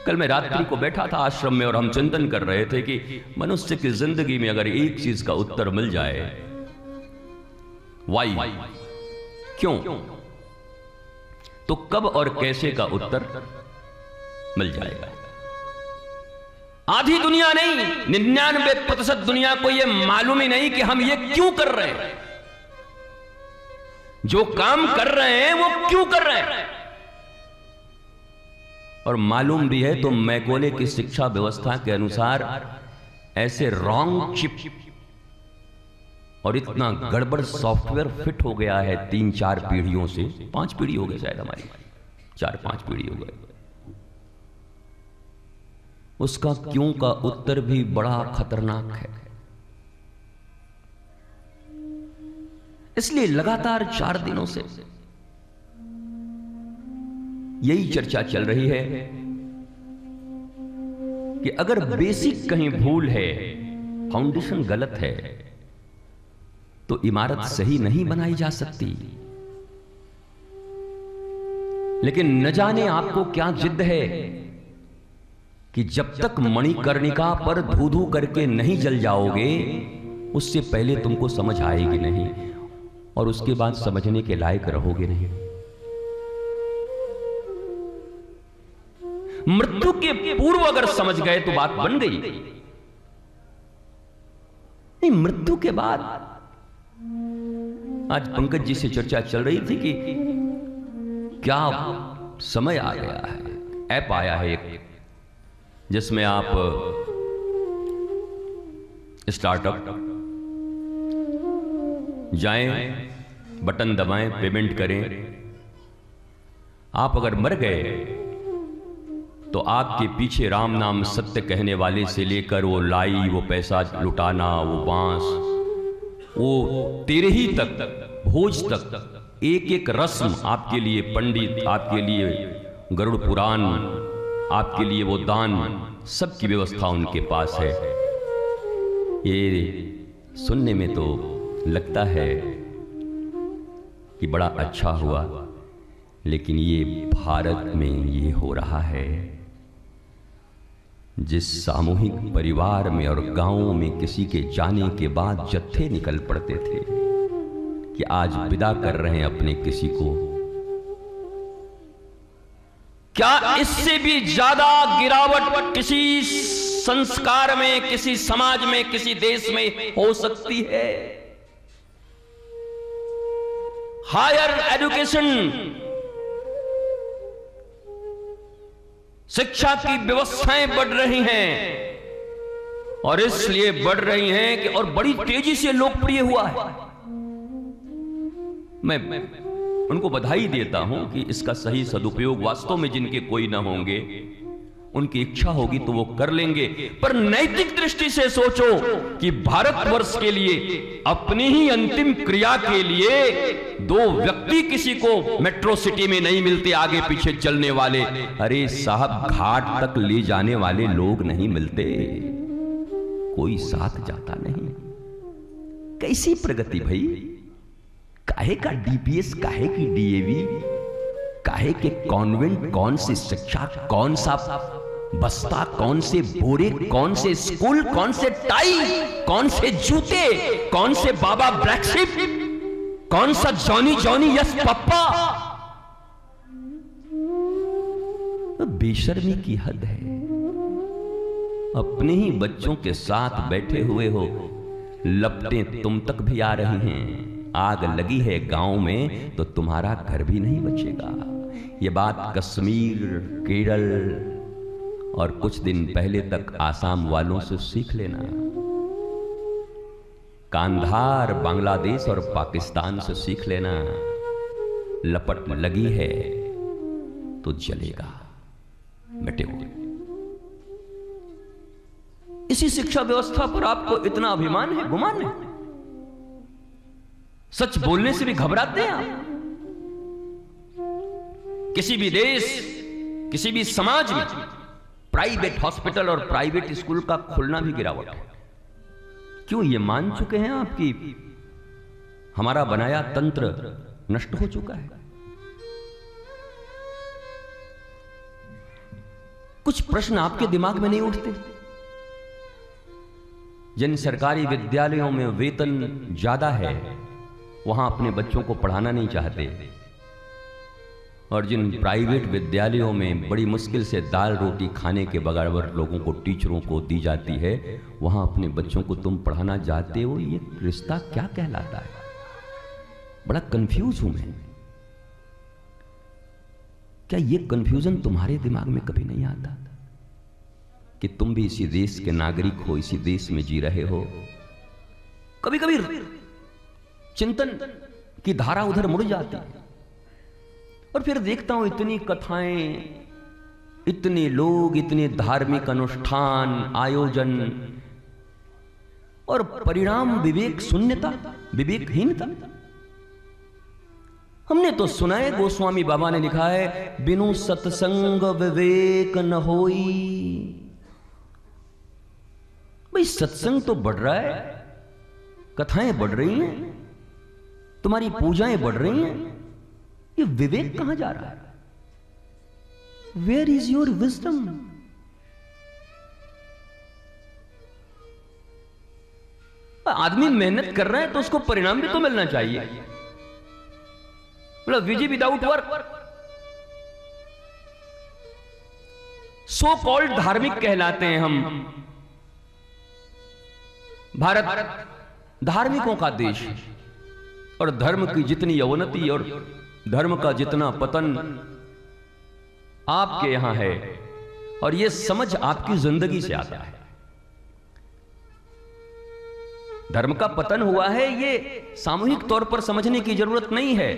कल मैं रात्रि को बैठा था आश्रम में और हम चिंतन कर रहे थे कि मनुष्य की जिंदगी में अगर एक चीज का उत्तर मिल जाए, वाई, क्यों, तो कब और कैसे का उत्तर मिल जाएगा। आधी दुनिया नहीं, 99% दुनिया को यह मालूम ही नहीं कि हम ये क्यों कर रहे हैं, जो काम कर रहे हैं वो क्यों कर रहे हैं। और मालूम भी है तो मैकोले की शिक्षा व्यवस्था के अनुसार ऐसे रॉन्ग चिप और इतना गड़बड़ सॉफ्टवेयर फिट हो गया है 3-4 पीढ़ियों से, 5 पीढ़ी हो गए शायद, हमारी 4-5 पीढ़ी हो गए। उसका क्यों का उत्तर भी बड़ा खतरनाक है। इसलिए लगातार 4 दिनों से यही चर्चा चल रही है कि अगर बेसिक कहीं भूल है, फाउंडेशन गलत है, तो इमारत सही नहीं बनाई जा सकती। लेकिन न जाने आपको क्या जिद है कि जब तक मणिकर्णिका पर धू धू करके नहीं जल जाओगे, उससे पहले तुमको समझ आएगी नहीं और उसके बाद समझने के लायक रहोगे नहीं। मृत्यु के पूर्व अगर समझ गए तो बात बन गई, नहीं मृत्यु के बाद। आज पंकज जी से चर्चा चल रही थी कि क्या समय आ गया है, ऐप आया है एक जिसमें आप स्टार्टअप जाएं, बटन दबाएं, पेमेंट करें। आप अगर मर गए तो आपके पीछे राम नाम सत्य कहने वाले से लेकर वो लाई, वो पैसा लुटाना, वो बांस, वो तेरही तक, भोज तक, एक एक रस्म आपके लिए, पंडित आपके लिए गरुड़ पुराण, आपके लिए वो दान, सबकी व्यवस्था उनके पास है। ये सुनने में तो लगता है कि बड़ा अच्छा हुआ, लेकिन ये भारत में ये हो रहा है। जिस सामूहिक परिवार में और गांवों में किसी के जाने के बाद जत्थे निकल पड़ते थे कि आज विदा कर रहे हैं अपने किसी को, क्या इससे भी ज्यादा गिरावट किसी संस्कार में, किसी समाज में, किसी देश में हो सकती है? हायर एजुकेशन, शिक्षा की व्यवस्थाएं बढ़ रही हैं और इसलिए बढ़ रही हैं कि और बड़ी तेजी से लोकप्रिय हुआ है। मैं उनको बधाई देता हूं कि इसका सही सदुपयोग वास्तव में जिनके कोई ना होंगे, उनकी इच्छा होगी तो वो कर लेंगे। पर नैतिक दृष्टि से सोचो कि भारतवर्ष के लिए, अपनी ही अंतिम क्रिया के लिए 2 व्यक्ति किसी को मेट्रो सिटी में नहीं मिलते, आगे पीछे चलने वाले। अरे साहब, घाट तक ले जाने वाले लोग नहीं मिलते, कोई साथ जाता नहीं। कैसी प्रगति भाई? काहे का डीपीएस, काहे की डीएवी, काहे के कॉन्वेंट, कौन सी शिक्षा, कौन सा बस्ता, कौन से बोरे, कौन से स्कूल, कौन से टाई, कौन से जूते, कौन से बाबा ब्लैक शिप, कौन सा जॉनी जॉनी यस पप्पा। बेशर्मी की हद है। अपने ही बच्चों के साथ बैठे हुए हो, लपटें तुम तक भी आ रही हैं। आग लगी है गांव में तो तुम्हारा घर भी नहीं बचेगा। ये बात कश्मीर, केरल और कुछ दिन पहले तक आसाम वालों से सीख लेना। कांधार, बांग्लादेश और पाकिस्तान से सीख लेना। लपट लगी है तो जलेगा, मिटेगा। इसी शिक्षा व्यवस्था पर आपको इतना अभिमान है, गुमान है? सच बोलने से भी घबराते हैं आप? किसी भी देश, किसी भी समाज में प्राइवेट हॉस्पिटल और प्राइवेट स्कूल का खुलना भी गिरावट है। क्यों? ये मान चुके हैं आप कि हमारा बनाया तंत्र नष्ट हो चुका है। कुछ प्रश्न आपके दिमाग में नहीं उठते? जिन सरकारी विद्यालयों में वेतन ज्यादा है वहां अपने बच्चों को पढ़ाना नहीं चाहते, और जिन प्राइवेट विद्यालयों में बड़ी मुश्किल से दाल रोटी खाने के बराबर लोगों को, टीचरों को दी जाती है, वहां अपने बच्चों को तुम पढ़ाना चाहते हो। ये रिश्ता क्या कहलाता है? बड़ा कंफ्यूज हूं मैं। क्या ये कंफ्यूजन तुम्हारे दिमाग में कभी नहीं आता कि तुम भी इसी देश के नागरिक हो, इसी देश में जी रहे हो? कभी कभी चिंतन की धारा उधर मुड़ जाती है और फिर देखता हूं इतनी कथाएं, इतने लोग, इतने धार्मिक अनुष्ठान, आयोजन, और परिणाम विवेक शून्यता, विवेकहीनता। हमने तो सुना है, गोस्वामी बाबा ने लिखा है, बिनु सत्संग विवेक न होई। भाई सत्संग तो बढ़ रहा है, कथाएं बढ़ रही हैं, तुम्हारी पूजाएं बढ़ रही हैं, ये विवेक कहां जा रहा है? Where is your wisdom? आदमी मेहनत कर रहा है तो उसको परिणाम भी तो मिलना चाहिए। मतलब विजी विदाउट वर्क, सो कॉल्ड धार्मिक कहलाते हैं हम। भारत धार्मिकों का देश है, और धर्म की जितनी अवनति और धर्म का जितना पतन आपके यहां है, और यह समझ आपकी जिंदगी से आता है। धर्म का पतन हुआ है, यह सामूहिक तौर पर समझने की जरूरत नहीं है।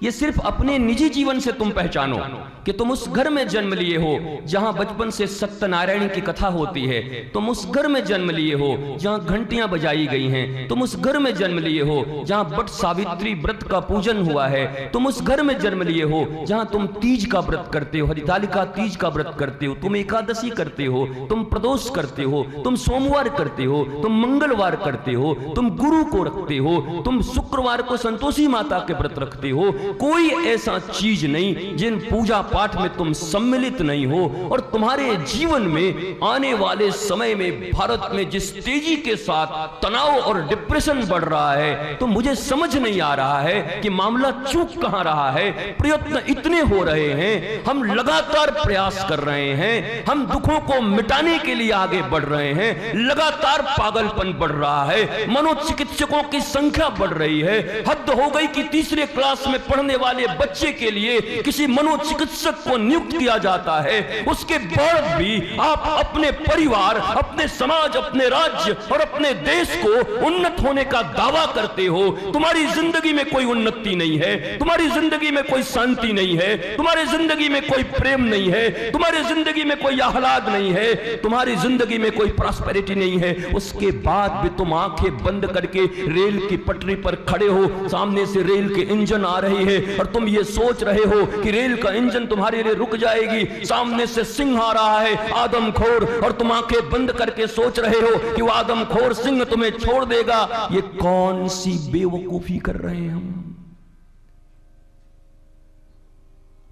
ये सिर्फ अपने निजी जीवन से तुम पहचानो कि तुम उस घर में जन्म लिए हो जहां बचपन से सत्यनारायण की कथा होती है। तुम उस घर में जन्म लिए हो जहां घंटियां बजाई गई हैं। तुम उस घर में जन्म लिए हो जहां बट सावित्री व्रत का पूजन हुआ है। तुम उस घर में जन्म लिए हो जहां तुम तीज का व्रत करते हो, हरितालिका तीज का व्रत करते हो, तुम एकादशी करते हो, तुम प्रदोष करते हो, तुम सोमवार करते हो, तुम मंगलवार करते हो, तुम गुरु को रखते हो, तुम शुक्रवार को संतोषी माता के व्रत रखते हो। कोई ऐसा चीज नहीं जिन पूजा पाठ में तुम सम्मिलित नहीं हो। और तुम्हारे जीवन में आने वाले समय में भारत में जिस तेजी के साथ तनाव और डिप्रेशन बढ़ रहा है, तो मुझे समझ नहीं आ रहा है कि मामला चूक कहां रहा है। प्रयत्न इतने हो रहे हैं, हम लगातार प्रयास कर रहे हैं, हम दुखों को मिटाने के लिए आगे बढ़ रहे हैं, लगातार पागलपन बढ़ रहा है, मनोचिकित्सकों की संख्या बढ़ रही है। हद हो गई कि तीसरे क्लास में पढ़ने वाले बच्चे के लिए किसी मनोचिकित्सक को नियुक्त किया जाता है। उसके बाद भी आप अपने परिवार, अपने समाज, अपने राज्य और अपने देश को उन्नत होने का दावा करते हो। तुम्हारी जिंदगी में कोई उन्नति नहीं है, तुम्हारी जिंदगी में कोई शांति नहीं है, तुम्हारी जिंदगी में कोई प्रेम नहीं है, तुम्हारी जिंदगी में कोई आह्लाद नहीं है, तुम्हारी जिंदगी में कोई प्रॉस्पेरिटी नहीं है। उसके बाद भी तुम आंखें बंद करके रेल की पटरी पर खड़े हो, सामने से रेल के इंजन आ रही है और तुम ये सोच रहे हो कि रेल का इंजन तुम्हारे लिए रुक जाएगी। सामने से सिंह आ रहा है, आदमखोर, और तुम आंखें बंद करके सोच रहे हो कि वो आदमखोर सिंह तुम्हें छोड़ देगा। ये कौन सी बेवकूफी कर रहे हैं हम?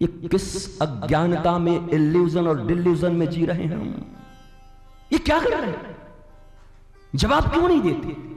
ये किस अज्ञानता में, इल्यूजन और डिल्यूजन में जी रहे हैं हम? ये क्या कर रहे हैं? जवाब क्यों नहीं देते?